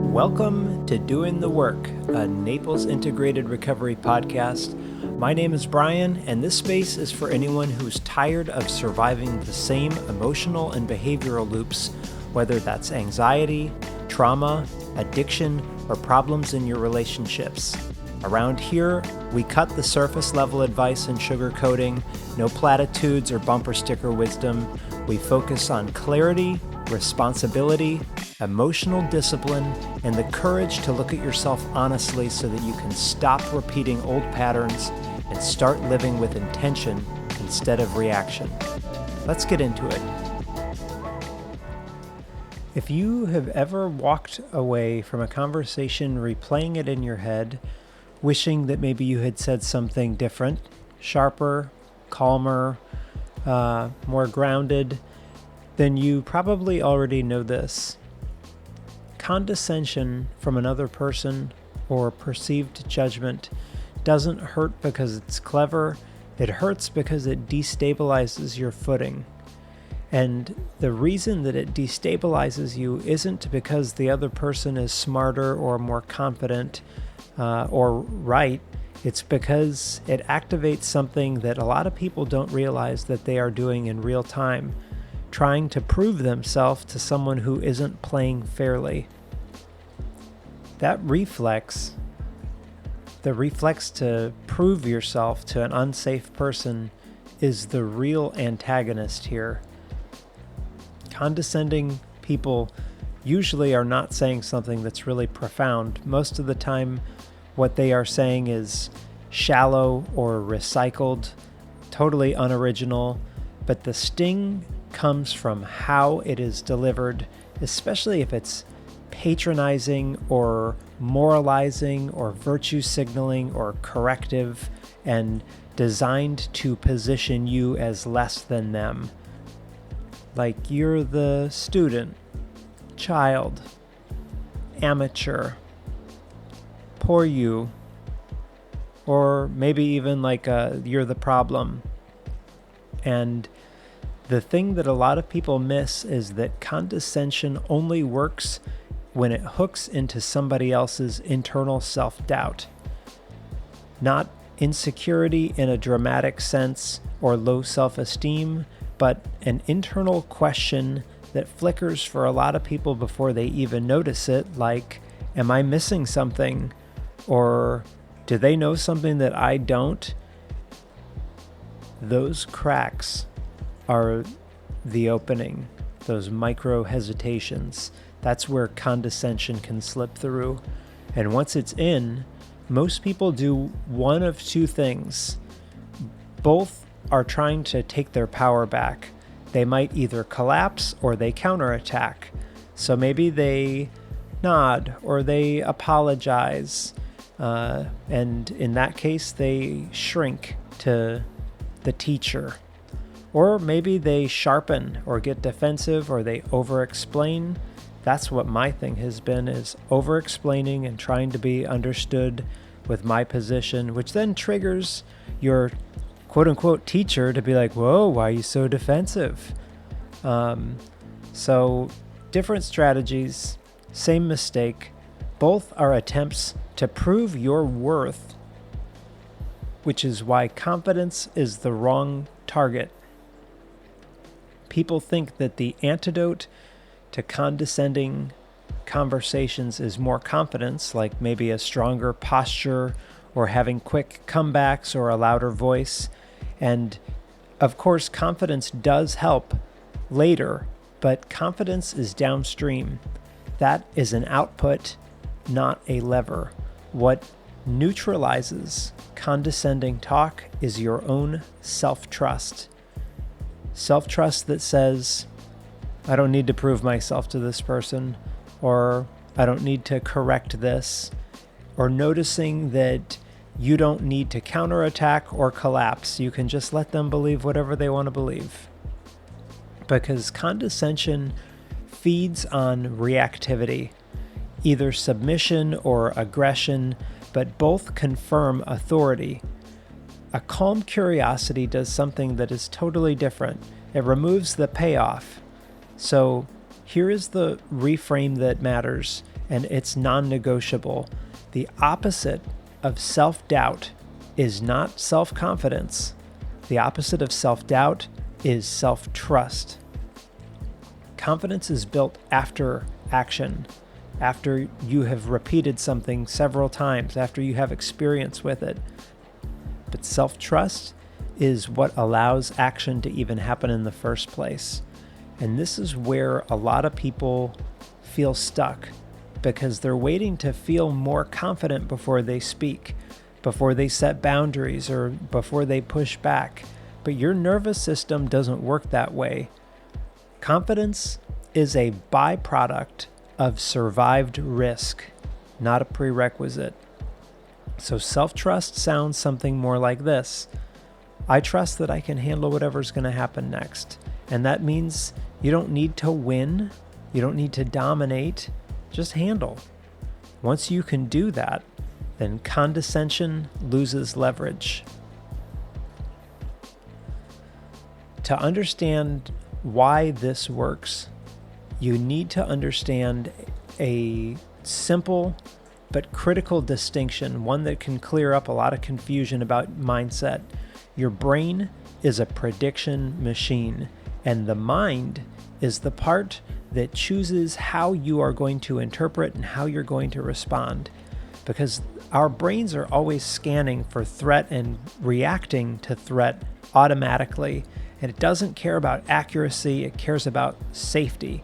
Welcome to Doing the Work, a Naples Integrated Recovery podcast. My name is Brian, and this space is for anyone who's tired of surviving the same emotional and behavioral loops, whether that's anxiety, trauma, addiction, or problems in your relationships. Around here, we cut the surface level advice and sugarcoating, no platitudes or bumper sticker wisdom. We focus on clarity, responsibility, emotional discipline, and the courage to look at yourself honestly so that you can stop repeating old patterns and start living with intention instead of reaction. Let's get into it. If you have ever walked away from a conversation replaying it in your head, wishing that maybe you had said something different, sharper, calmer, more grounded, then you probably already know this. Condescension from another person or perceived judgment doesn't hurt because it's clever. It hurts because it destabilizes your footing. And the reason that it destabilizes you isn't because the other person is smarter or more confident or right. It's because it activates something that a lot of people don't realize that they are doing in real time, trying to prove themselves to someone who isn't playing fairly. That reflex, the reflex to prove yourself to an unsafe person, is the real antagonist here. Condescending people usually are not saying something that's really profound. Most of the time, what they are saying is shallow or recycled, totally unoriginal, but the sting comes from how it is delivered, especially if it's patronizing or moralizing or virtue signaling or corrective and designed to position you as less than them. Like you're the student, child, amateur, poor you, or maybe even like you're the problem. And the thing that a lot of people miss is that condescension only works when it hooks into somebody else's internal self-doubt. Not insecurity in a dramatic sense or low self-esteem, but an internal question that flickers for a lot of people before they even notice it, like, am I missing something? Or do they know something that I don't? Those cracks are the opening, those micro hesitations. That's where condescension can slip through. And once it's in, most people do one of two things. Both are trying to take their power back. They might either collapse or they counterattack. So maybe they nod or they apologize. And in that case, they shrink to the teacher. Or maybe they sharpen or get defensive or they over-explain. That's what my thing has been, is over-explaining and trying to be understood with my position, which then triggers your quote-unquote teacher to be like, whoa, why are you so defensive? So different strategies, same mistake. Both are attempts to prove your worth, which is why confidence is the wrong target. People think that the antidote to condescending conversations is more confidence, like maybe a stronger posture or having quick comebacks or a louder voice. And of course, confidence does help later, but confidence is downstream. That is an output, not a lever. What neutralizes condescending talk is your own self-trust. Self-trust that says, I don't need to prove myself to this person, or I don't need to correct this, or noticing that you don't need to counterattack or collapse. You can just let them believe whatever they want to believe. Because condescension feeds on reactivity, either submission or aggression, but both confirm authority. A calm curiosity does something that is totally different. It removes the payoff. So here is the reframe that matters. and it's non-negotiable. The opposite of self-doubt is not self-confidence. The opposite of self-doubt is self-trust. Confidence is built after action, after you have repeated something several times, after you have experience with it. But self-trust is what allows action to even happen in the first place. And this is where a lot of people feel stuck, because they're waiting to feel more confident before they speak, before they set boundaries, or before they push back. But your nervous system doesn't work that way. Confidence is a byproduct of survived risk, not a prerequisite. So self-trust sounds something more like this. I trust that I can handle whatever's going to happen next. And that means you don't need to win. You don't need to dominate. Just handle. Once you can do that, then condescension loses leverage. To understand why this works, you need to understand a simple but critical distinction, one that can clear up a lot of confusion about mindset. Your brain is a prediction machine, and the mind is the part that chooses how you are going to interpret and how you're going to respond. Because our brains are always scanning for threat and reacting to threat automatically, and it doesn't care about accuracy, it cares about safety.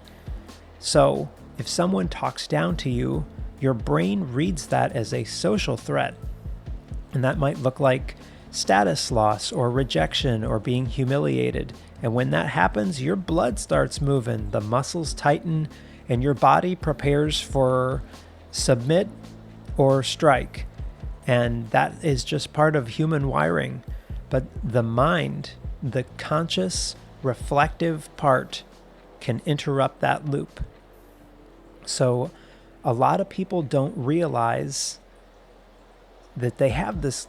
So if someone talks down to you, your brain reads that as a social threat. And that might look like status loss or rejection or being humiliated. And when that happens, your blood starts moving, the muscles tighten, and your body prepares for submit or strike. And that is just part of human wiring. But the mind, the conscious, reflective part, can interrupt that loop. So a lot of people don't realize that they have this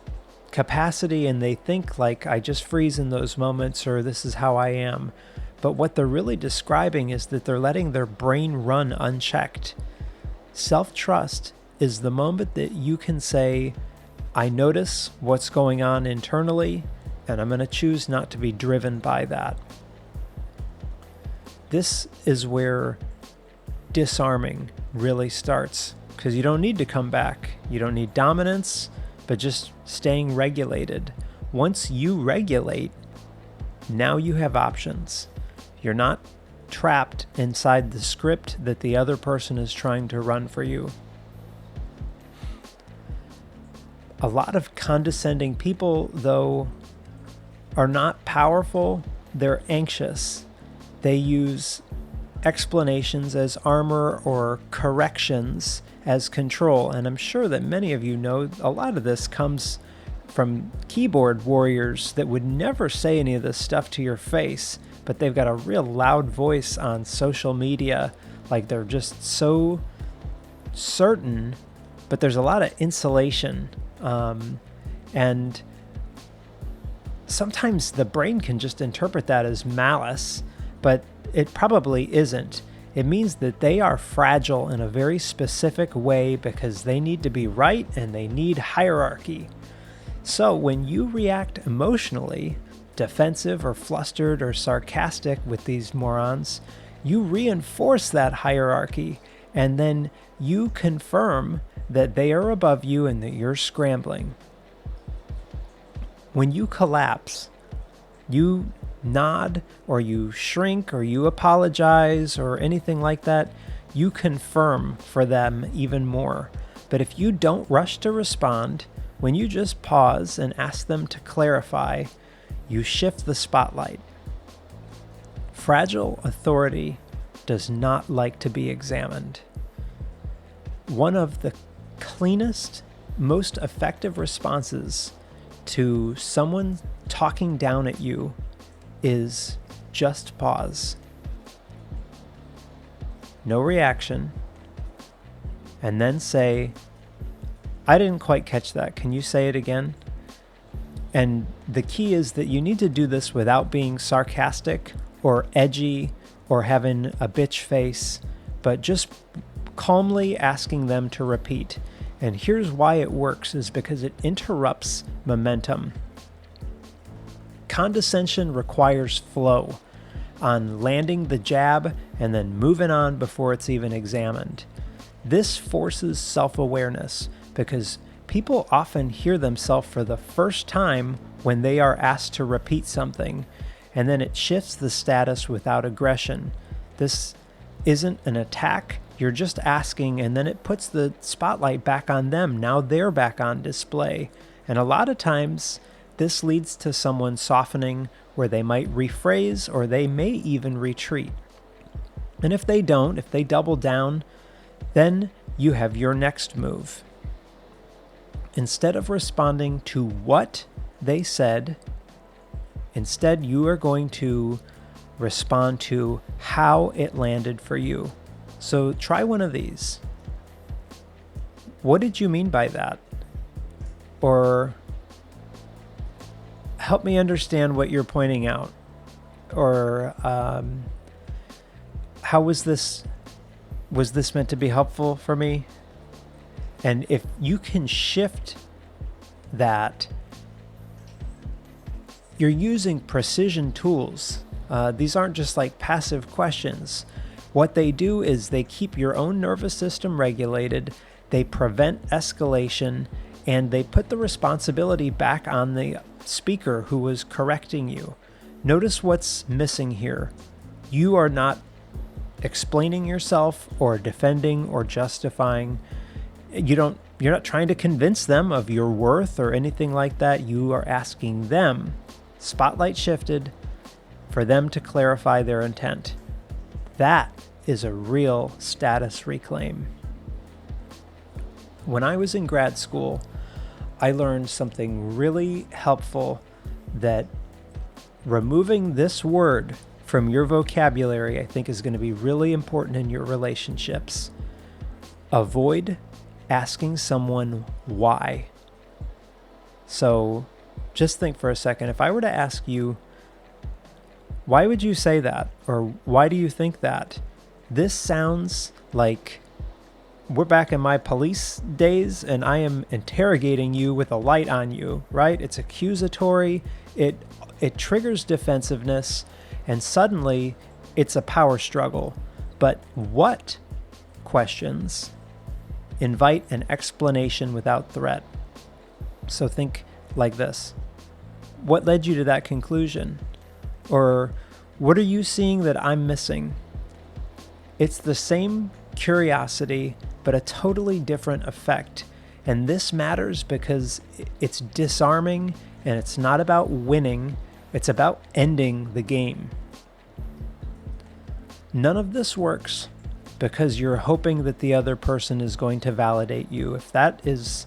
capacity, and they think like, I just freeze in those moments, or this is how I am. But what they're really describing is that they're letting their brain run unchecked. Self-trust is the moment that you can say, I notice what's going on internally, and I'm going to choose not to be driven by that. This is where disarming really starts, because you don't need to come back. You don't need dominance, but just staying regulated. Once you regulate, now you have options. You're not trapped inside the script that the other person is trying to run for you. A lot of condescending people, though, are not powerful. They're anxious. They use explanations as armor or corrections as control. And I'm sure that many of you know a lot of this comes from keyboard warriors that would never say any of this stuff to your face, but they've got a real loud voice on social media. Like, they're just so certain, but there's a lot of insulation. And sometimes the brain can just interpret that as malice, but it probably isn't. It means that they are fragile in a very specific way because they need to be right and they need hierarchy. So when you react emotionally, defensive or flustered or sarcastic with these morons, you reinforce that hierarchy, and then you confirm that they are above you and that you're scrambling. When you collapse, you nod or you shrink or you apologize or anything like that, you confirm for them even more. But if you don't rush to respond, when you just pause and ask them to clarify, you shift the spotlight. Fragile authority does not like to be examined. One of the cleanest, most effective responses to someone talking down at you is just pause. No reaction. And then say, I didn't quite catch that. Can you say it again? And the key is that you need to do this without being sarcastic or edgy or having a bitch face, but just calmly asking them to repeat. And here's why it works, is because it interrupts momentum. Condescension requires flow on landing the jab and then moving on before it's even examined. This forces self-awareness because people often hear themselves for the first time when they are asked to repeat something, and then it shifts the status without aggression. This isn't an attack, you're just asking, and then it puts the spotlight back on them. Now they're back on display. And a lot of times, this leads to someone softening where they might rephrase or they may even retreat. And if they don't, if they double down, then you have your next move. Instead of responding to what they said, instead you are going to respond to how it landed for you. So try one of these. What did you mean by that? Or help me understand what you're pointing out. Or how was this meant to be helpful for me? And if you can shift that, you're using precision tools. These aren't just like passive questions. What they do is they keep your own nervous system regulated, they prevent escalation, and they put the responsibility back on the speaker who was correcting you. Notice what's missing here. You are not explaining yourself or defending or justifying. You're not trying to convince them of your worth or anything like that. You are asking them, spotlight shifted, for them to clarify their intent. That is a real status reclaim. When I was in grad school, I learned something really helpful, that removing this word from your vocabulary, I think, is going to be really important in your relationships. Avoid asking someone why. So just think for a second. If I were to ask you, why would you say that? Or why do you think that? This sounds like we're back in my police days and I am interrogating you with a light on you, right? It's accusatory. It triggers defensiveness, and suddenly it's a power struggle. But what questions invite an explanation without threat? So think like this. What led you to that conclusion? Or what are you seeing that I'm missing? It's the same curiosity, but a totally different effect. And this matters because it's disarming, and it's not about winning, it's about ending the game. None of this works because you're hoping that the other person is going to validate you. If that's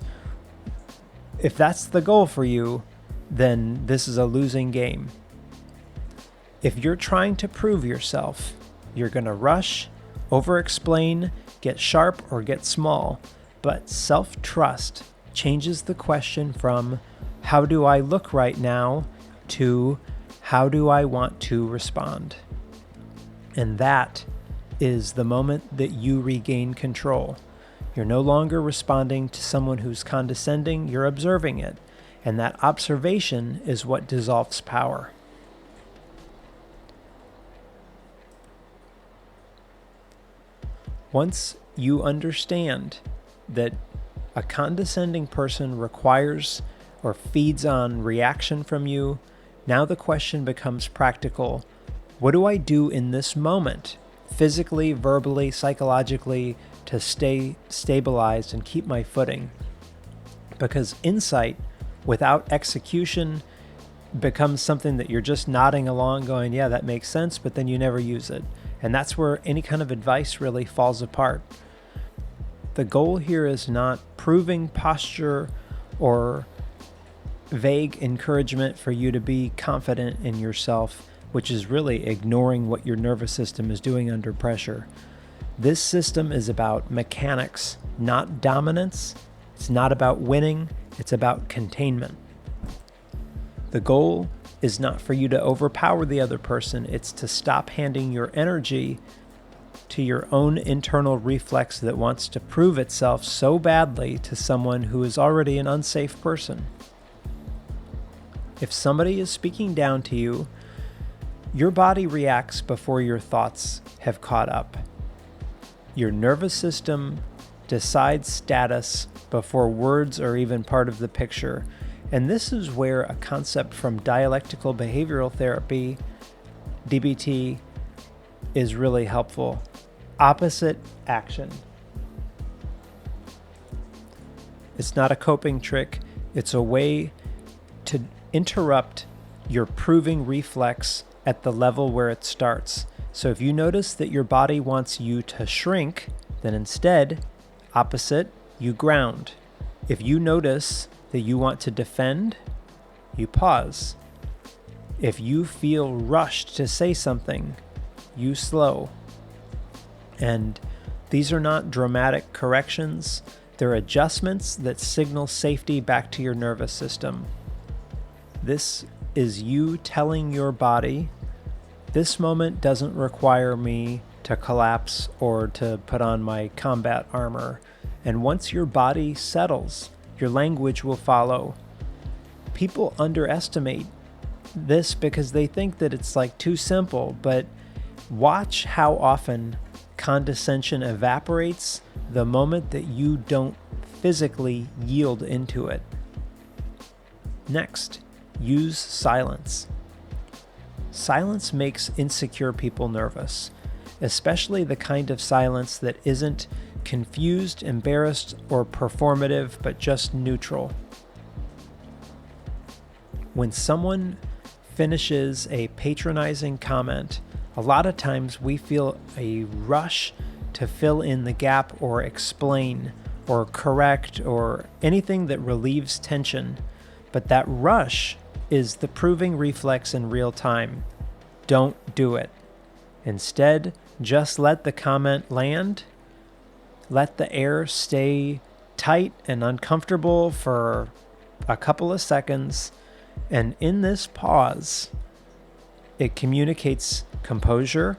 the goal for you, then this is a losing game. If you're trying to prove yourself, you're going to rush, over-explain, get sharp, or get small. But self-trust changes the question from how do I look right now to how do I want to respond? And that is the moment that you regain control. You're no longer responding to someone who's condescending, you're observing it. And that observation is what dissolves power. Once you understand that a condescending person requires or feeds on reaction from you, now the question becomes practical. What do I do in this moment, physically, verbally, psychologically, to stay stabilized and keep my footing? Because insight without execution becomes something that you're just nodding along going, yeah, that makes sense, but then you never use it. And that's where any kind of advice really falls apart. The goal here is not proving posture or vague encouragement for you to be confident in yourself, which is really ignoring what your nervous system is doing under pressure. This system is about mechanics, not dominance. It's not about winning, it's about containment. The goal is not for you to overpower the other person, it's to stop handing your energy to your own internal reflex that wants to prove itself so badly to someone who is already an unsafe person. If somebody is speaking down to you, your body reacts before your thoughts have caught up. Your nervous system decides status before words are even part of the picture. And this is where a concept from dialectical behavioral therapy, DBT, is really helpful. Opposite action. It's not a coping trick. It's a way to interrupt your proving reflex at the level where it starts. So if you notice that your body wants you to shrink, then instead, opposite, you ground. If you notice that you want to defend, you pause. If you feel rushed to say something, you slow. And these are not dramatic corrections. They're adjustments that signal safety back to your nervous system. This is you telling your body, this moment doesn't require me to collapse or to put on my combat armor. And once your body settles, your language will follow. People underestimate this because they think that it's like too simple, but watch how often condescension evaporates the moment that you don't physically yield into it. Next, use silence. Silence makes insecure people nervous, especially the kind of silence that isn't confused, embarrassed, or performative, but just neutral. When someone finishes a patronizing comment, a lot of times we feel a rush to fill in the gap or explain or correct or anything that relieves tension. But that rush is the proving reflex in real time. Don't do it. Instead, just let the comment land. Let the air stay tight and uncomfortable for a couple of seconds. And in this pause, it communicates composure.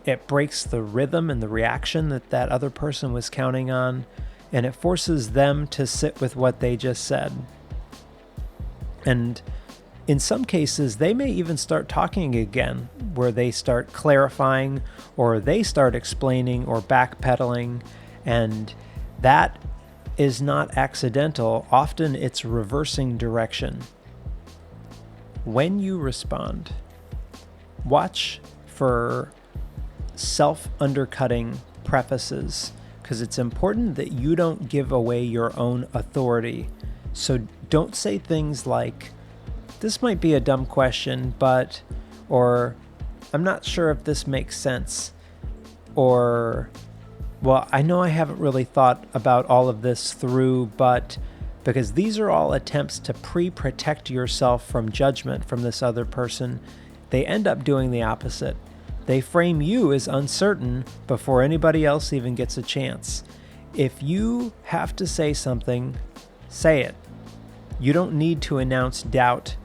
It breaks the rhythm and the reaction that other person was counting on. And it forces them to sit with what they just said. And in some cases, they may even start talking again, where they start clarifying or they start explaining or backpedaling. And that is not accidental. Often it's reversing direction. When you respond, watch for self-undercutting prefaces, because it's important that you don't give away your own authority. So don't say things like, this might be a dumb question, but, or I'm not sure if this makes sense, or, well, I know I haven't really thought about all of this through, but, because these are all attempts to protect yourself from judgment from this other person. They end up doing the opposite. They frame you as uncertain before anybody else even gets a chance. If you have to say something, say it. You don't need to announce doubt.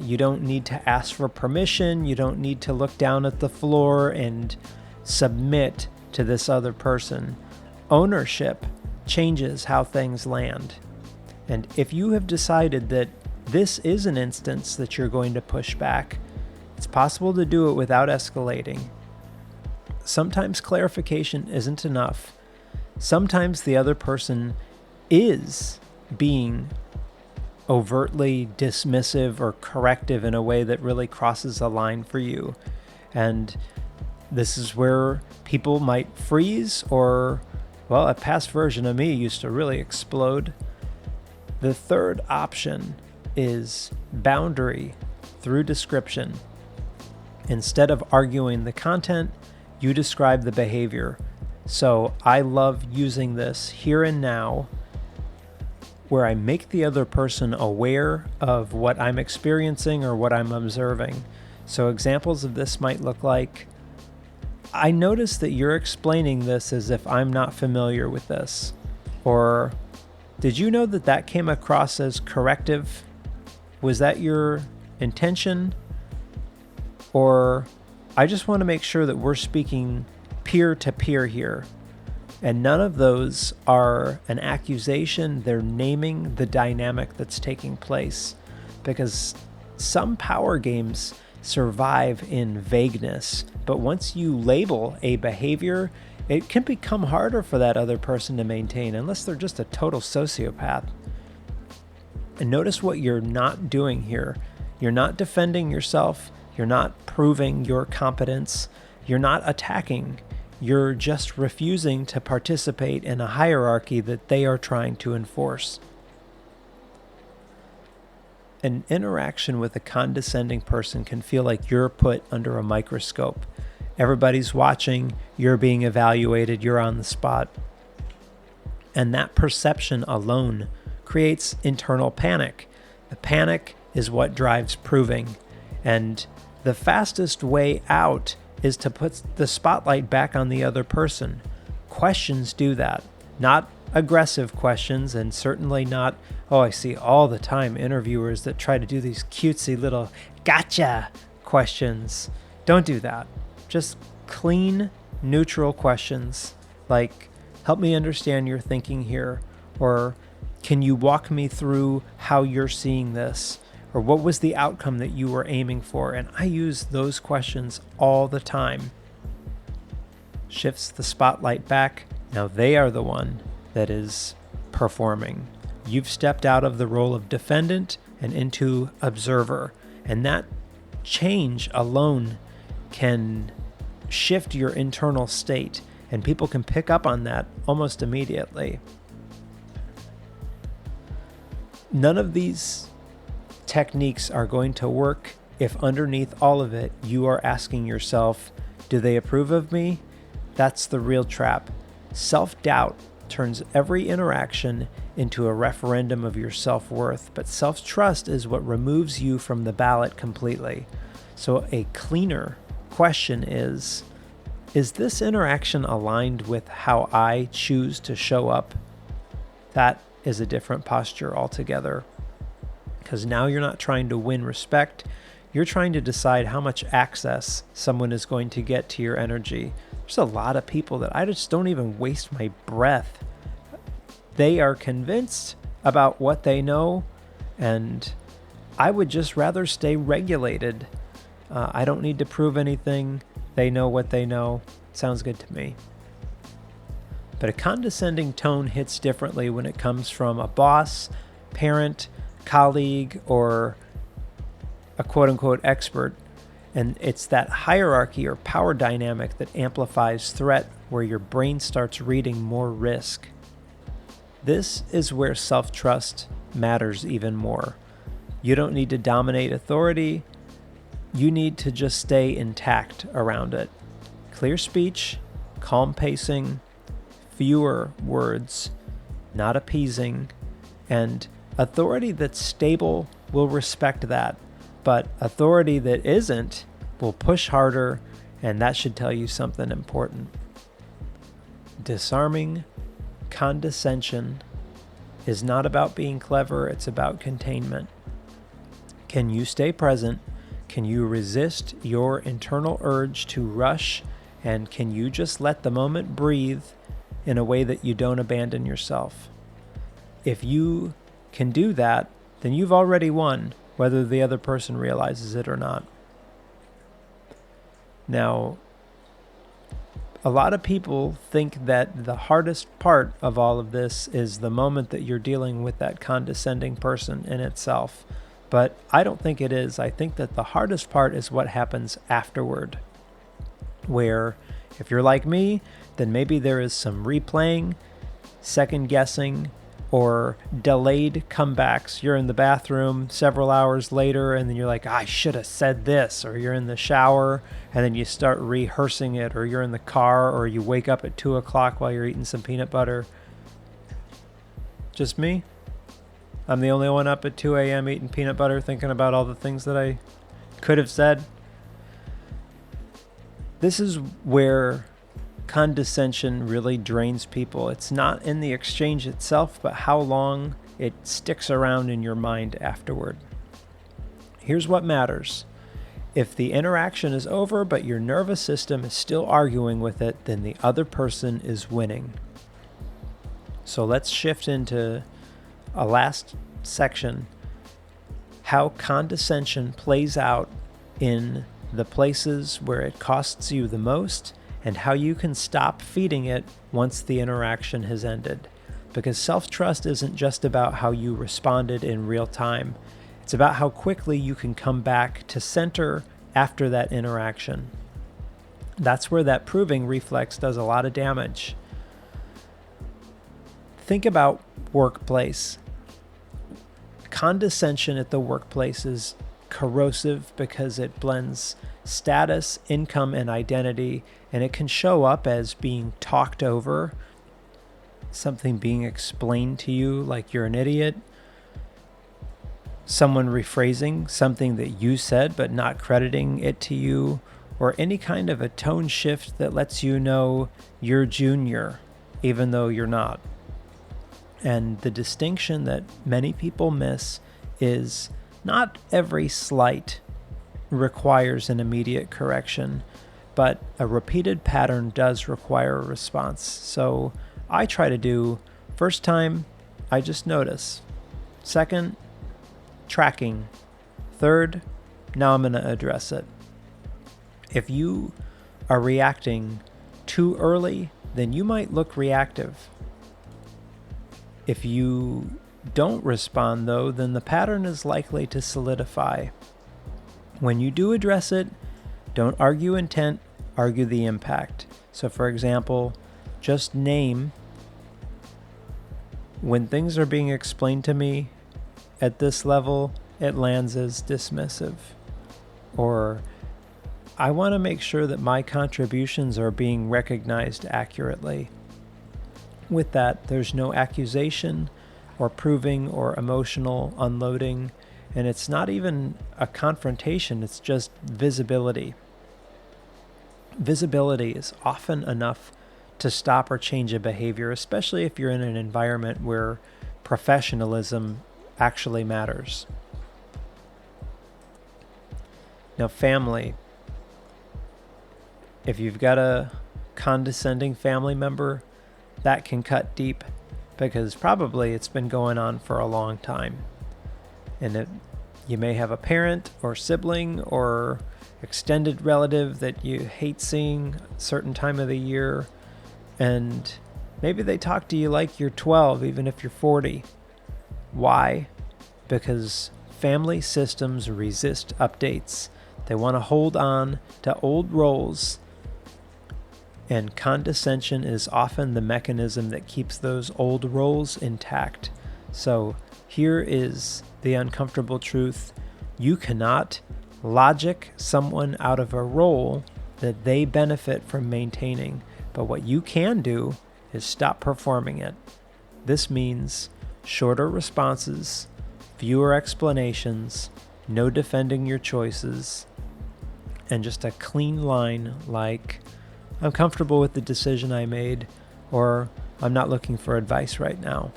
You don't need to ask for permission. You don't need to look down at the floor and submit to this other person. Ownership changes how things land. And if you have decided that this is an instance that you're going to push back, it's possible to do it without escalating. Sometimes clarification isn't enough. Sometimes the other person is being overtly dismissive or corrective in a way that really crosses a line for you. And this is where people might freeze, or, well, a past version of me used to really explode. The third option is boundary through description. Instead of arguing the content, you describe the behavior. So I love using this here and now, where I make the other person aware of what I'm experiencing or what I'm observing. So examples of this might look like, I notice that you're explaining this as if I'm not familiar with this. Or, did you know that came across as corrective? Was that your intention? Or, I just want to make sure that we're speaking peer to peer here. And none of those are an accusation. They're naming the dynamic that's taking place. Because some power games survive in vagueness, but once you label a behavior, it can become harder for that other person to maintain unless they're just a total sociopath. And notice what you're not doing here. You're not defending yourself. You're not proving your competence. You're not attacking. You're just refusing to participate in a hierarchy that they are trying to enforce. An interaction with a condescending person can feel like you're put under a microscope. Everybody's watching, you're being evaluated, you're on the spot. And that perception alone creates internal panic. The panic is what drives proving. And the fastest way out is to put the spotlight back on the other person. Questions do that. Not aggressive questions, and certainly not, I see all the time interviewers that try to do these cutesy little gotcha questions. Don't do that. Just clean, neutral questions like, help me understand your thinking here, or can you walk me through how you're seeing this, or what was the outcome that you were aiming for? And I use those questions all the time. Shifts the spotlight back. Now they are the one that is performing. You've stepped out of the role of defendant and into observer. And that change alone can shift your internal state. And people can pick up on that almost immediately. None of these techniques are going to work if underneath all of it, you are asking yourself, do they approve of me? That's the real trap. Self-doubt turns every interaction into a referendum of your self-worth, but self-trust is what removes you from the ballot completely. So a cleaner question is this interaction aligned with how I choose to show up? That is a different posture altogether. Because now you're not trying to win respect, you're trying to decide how much access someone is going to get to your energy. There's a lot of people that I just don't even waste my breath. They are convinced about what they know, and I would just rather stay regulated. I don't need to prove anything. They know what they know. Sounds good to me. But a condescending tone hits differently when it comes from a boss, parent, colleague, or a quote-unquote expert. And it's that hierarchy or power dynamic that amplifies threat, where your brain starts reading more risk. This is where self-trust matters even more. You don't need to dominate authority. You need to just stay intact around it. Clear speech, calm pacing, fewer words, not appeasing, and authority that's stable will respect that. But authority that isn't will push harder, and that should tell you something important. Disarming condescension is not about being clever, it's about containment. Can you stay present? Can you resist your internal urge to rush? And can you just let the moment breathe in a way that you don't abandon yourself? If you can do that, then you've already won, whether the other person realizes it or not. Now, a lot of people think that the hardest part of all of this is the moment that you're dealing with that condescending person in itself. But I don't think it is. I think that the hardest part is what happens afterward, where if you're like me, then maybe there is some replaying, second guessing, or delayed comebacks. You're in the bathroom several hours later, and then you're like, I should have said this. Or you're in the shower, and then you start rehearsing it. Or you're in the car, or you wake up at 2 o'clock while you're eating some peanut butter. Just me? I'm the only one up at 2 a.m. eating peanut butter, thinking about all the things that I could have said. This is where condescension really drains people. It's not in the exchange itself, but how long it sticks around in your mind afterward. Here's what matters. If the interaction is over but your nervous system is still arguing with it, then the other person is winning. So let's shift into a last section, how condescension plays out in the places where it costs you the most, and how you can stop feeding it once the interaction has ended. Because self-trust isn't just about how you responded in real time. It's about how quickly you can come back to center after that interaction. That's where that proving reflex does a lot of damage. Think about workplace. Condescension at the workplace is corrosive because it blends status, income, and identity, and it can show up as being talked over, something being explained to you like you're an idiot, someone rephrasing something that you said but not crediting it to you, or any kind of a tone shift that lets you know you're junior even though you're not. And the distinction that many people miss is not every slight requires an immediate correction, but a repeated pattern does require a response. So I try to do, first time, I just notice. Second, tracking. Third, now I'm going to address it. If you are reacting too early, then you might look reactive. If you don't respond, though, then the pattern is likely to solidify. When you do address it, don't argue intent, argue the impact. So, for example, just name, when things are being explained to me at this level, it lands as dismissive. Or, I want to make sure that my contributions are being recognized accurately. With that, there's no accusation or proving or emotional unloading, and it's not even a confrontation, it's just visibility. Visibility is often enough to stop or change a behavior, especially if you're in an environment where professionalism actually matters. Now, family. If you've got a condescending family member, that can cut deep because probably it's been going on for a long time. And you may have a parent or sibling or extended relative that you hate seeing a certain time of the year, and maybe they talk to you like you're 12 even if you're 40. Why? Because family systems resist updates. They want to hold on to old roles, and condescension is often the mechanism that keeps those old roles intact. So here is the uncomfortable truth. You cannot logic someone out of a role that they benefit from maintaining. But what you can do is stop performing it. This means shorter responses, fewer explanations, no defending your choices, and just a clean line like, I'm comfortable with the decision I made, or I'm not looking for advice right now.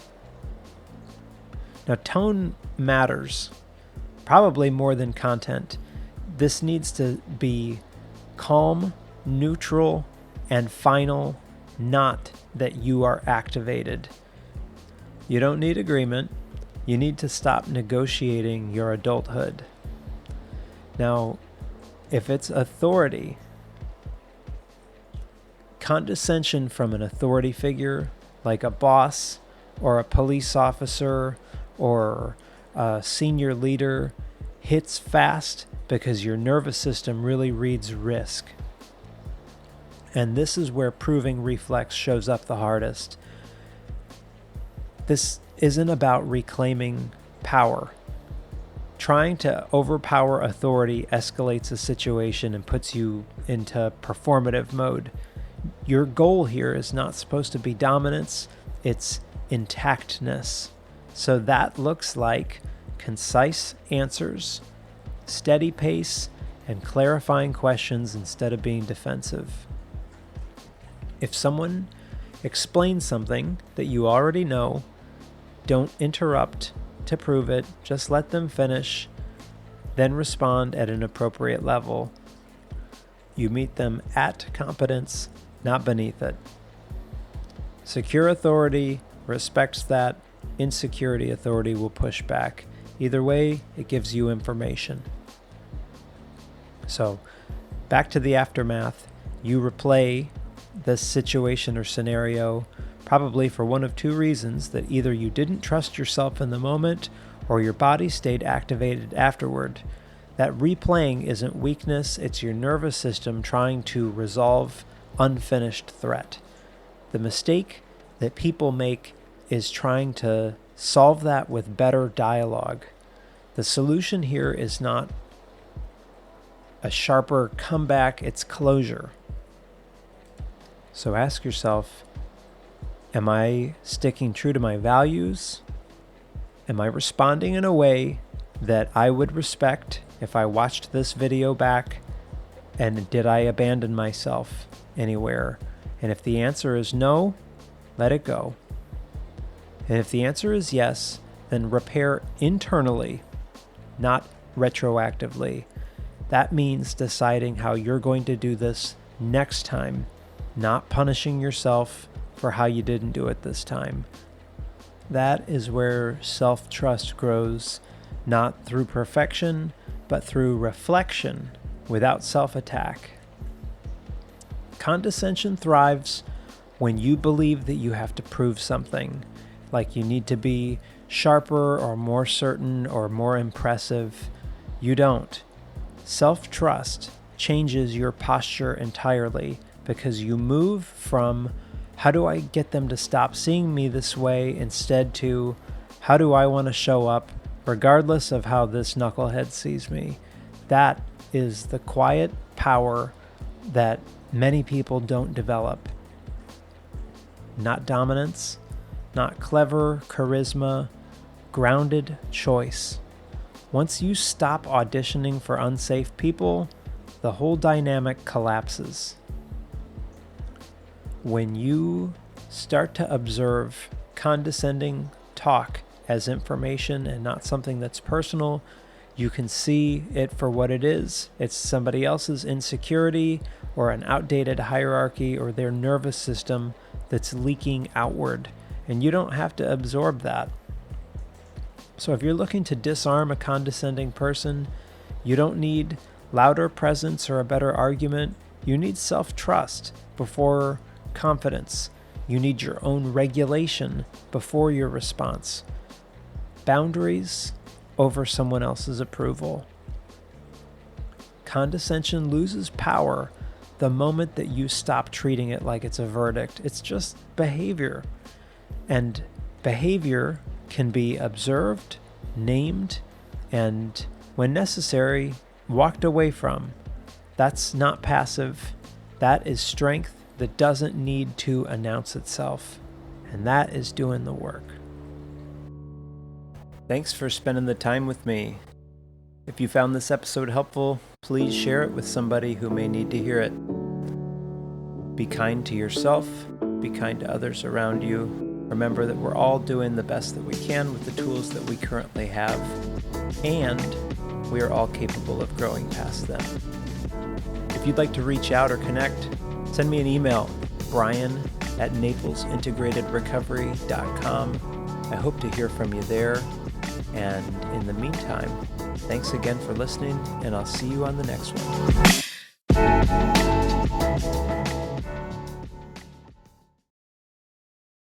Now, tone matters, probably more than content. This needs to be calm, neutral, and final, not that you are activated. You don't need agreement. You need to stop negotiating your adulthood. Now, if it's authority, condescension from an authority figure like a boss or a police officer or a senior leader hits fast because your nervous system really reads risk. And this is where proving reflex shows up the hardest. This isn't about reclaiming power. Trying to overpower authority escalates a situation and puts you into performative mode. Your goal here is not supposed to be dominance, it's intactness. So that looks like concise answers, steady pace, and clarifying questions instead of being defensive. If someone explains something that you already know, don't interrupt to prove it, just let them finish. then respond at an appropriate level. You meet them at competence, not beneath it. Secure authority respects that. Insecurity authority will push back. Either way, it gives you information. So, back to the aftermath. You replay this situation or scenario probably for one of two reasons: that either you didn't trust yourself in the moment or your body stayed activated afterward. That replaying isn't weakness, it's your nervous system trying to resolve unfinished threat. The mistake that people make is trying to solve that with better dialogue. The solution here is not a sharper comeback, it's closure. So ask yourself, am I sticking true to my values? Am I responding in a way that I would respect if I watched this video back? And did I abandon myself anywhere? And if the answer is no, let it go. And if the answer is yes, then repair internally, not retroactively. That means deciding how you're going to do this next time, not punishing yourself for how you didn't do it this time. That is where self-trust grows, not through perfection, but through reflection without self-attack. Condescension thrives when you believe that you have to prove something, like you need to be sharper or more certain or more impressive. You don't. Self-trust changes your posture entirely because you move from how do I get them to stop seeing me this way instead to how do I want to show up regardless of how this knucklehead sees me. That is the quiet power that many people don't develop. Not dominance, not clever charisma, grounded choice. Once you stop auditioning for unsafe people, the whole dynamic collapses. When you start to observe condescending talk as information and not something that's personal, you can see it for what it is. It's somebody else's insecurity or an outdated hierarchy or their nervous system that's leaking outward, and you don't have to absorb that. So if you're looking to disarm a condescending person, you don't need louder presence or a better argument. You need self-trust before confidence. You need your own regulation before your response. Boundaries over someone else's approval. Condescension loses power the moment that you stop treating it like it's a verdict. It's just behavior. And behavior can be observed, named, and when necessary, walked away from. That's not passive. That is strength that doesn't need to announce itself. And that is doing the work. Thanks for spending the time with me. If you found this episode helpful, please share it with somebody who may need to hear it. Be kind to yourself, be kind to others around you. Remember that we're all doing the best that we can with the tools that we currently have, and we are all capable of growing past them. If you'd like to reach out or connect, send me an email, brian@naplesintegratedrecovery.com. I hope to hear from you there. And in the meantime, thanks again for listening, and I'll see you on the next one.